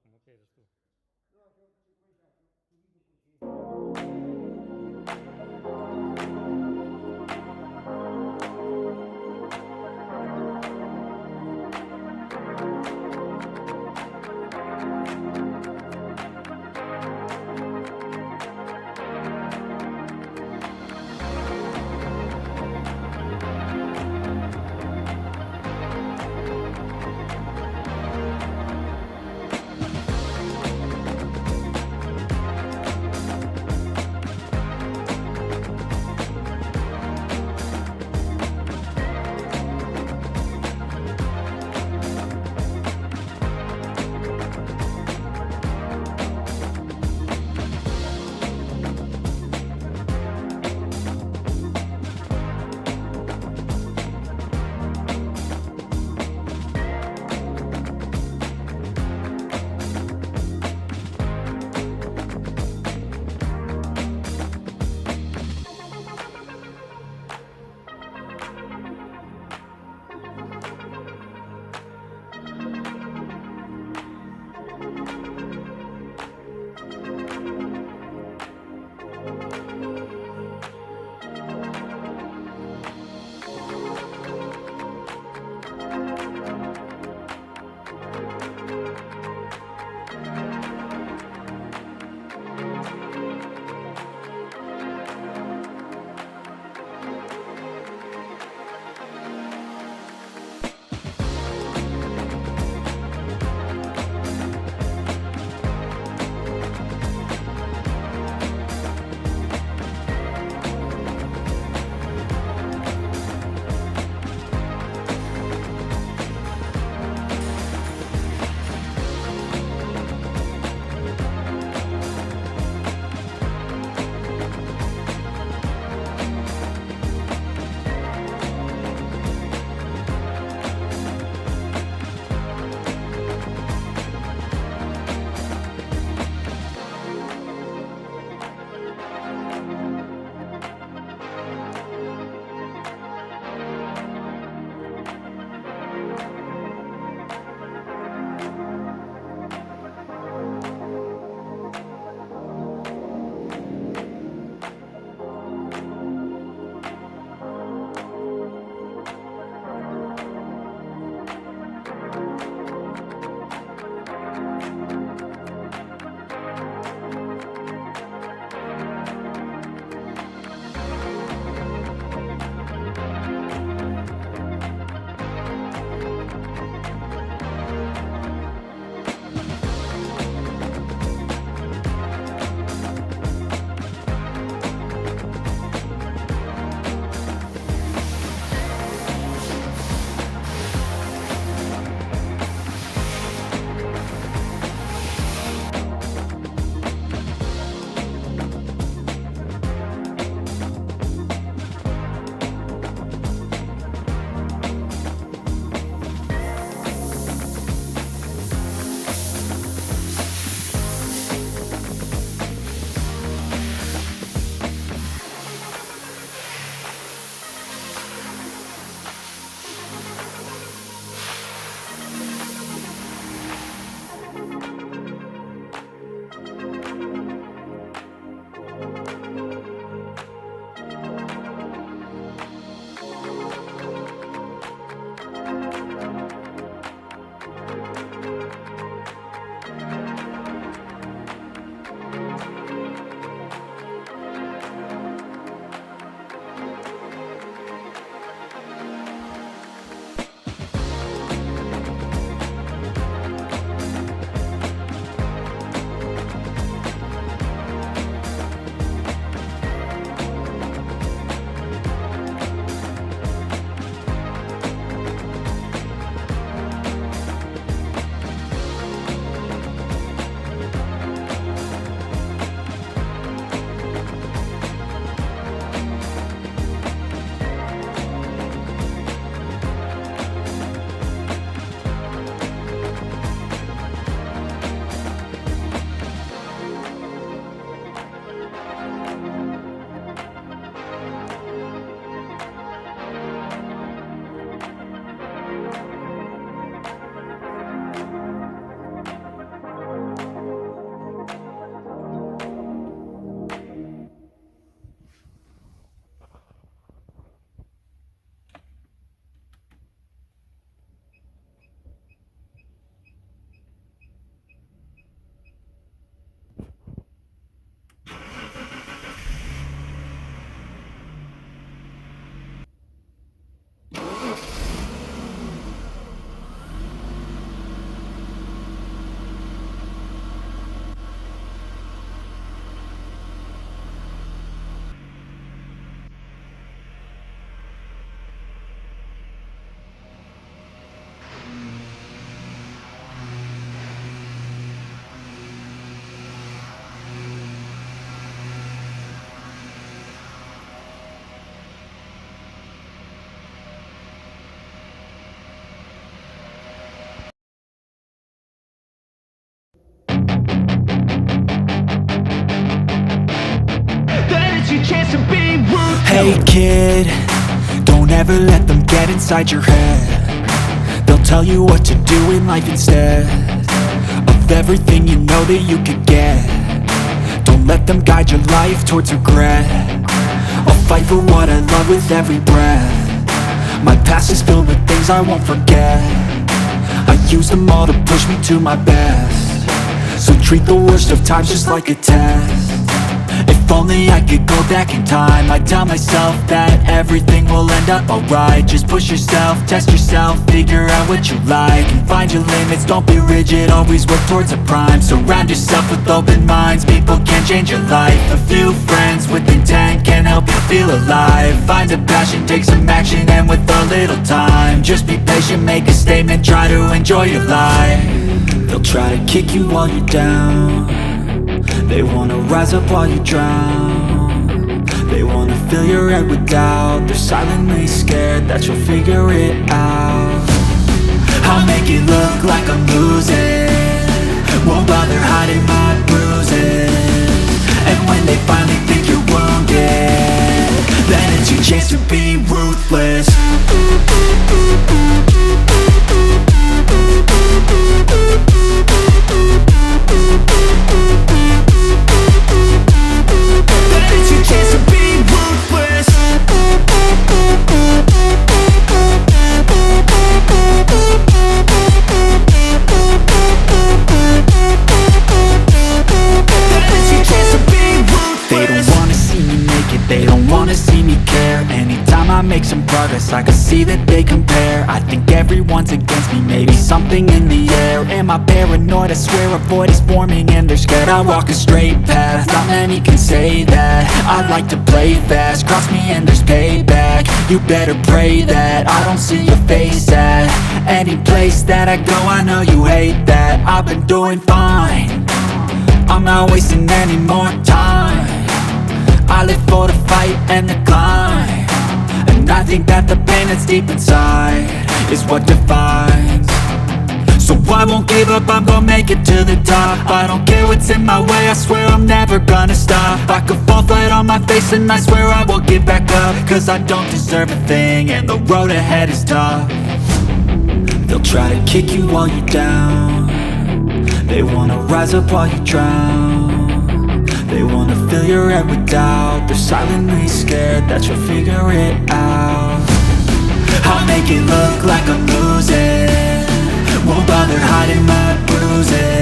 como quieras tú. Hey kid, don't ever let them get inside your head. They'll tell you what to do in life instead of everything you know that you could get. Don't let them guide your life towards regret. I'll fight for what I love with every breath. My past is filled with things I won't forget. I use them all to push me to my best. So treat the worst of times just like a test. If only I could go back in time, I'd tell myself that everything will end up alright. Just push yourself, test yourself, figure out what you like, and find your limits, don't be rigid, always work towards a prime. Surround yourself with open minds, people can change your life. A few friends with intent can help you feel alive. Find a passion, take some action, and with a little time, just be patient, make a statement, try to enjoy your life. They'll try to kick you while you're down. They wanna rise up while you drown. They wanna fill your head with doubt. They're silently scared that you'll figure it out. I'll make it look like I'm losing, won't bother hiding my bruises. And when they finally think you're wounded, then it's your chance to be ruthless. Make some progress, I can see that they compare. I think everyone's against me, maybe something in the air. Am I paranoid? I swear a void is forming and they're scared. I walk a straight path, not many can say that. I like to play fast, cross me and there's payback. You better pray that I don't see your face at any place that I go. I know you hate that. I've been doing fine, I'm not wasting any more time. I live for the fight and the climb, and I think that the pain that's deep inside is what defines. So I won't give up, I'm gonna make it to the top. I don't care what's in my way, I swear I'm never gonna stop. I could fall flat on my face and I swear I won't get back up, cause I don't deserve a thing and the road ahead is tough. They'll try to kick you while you're down. They wanna rise up while you drown. They wanna fill your head with doubt. They're silently scared that you'll figure it out. I'll make it look like I'm losing, won't bother hiding my bruises.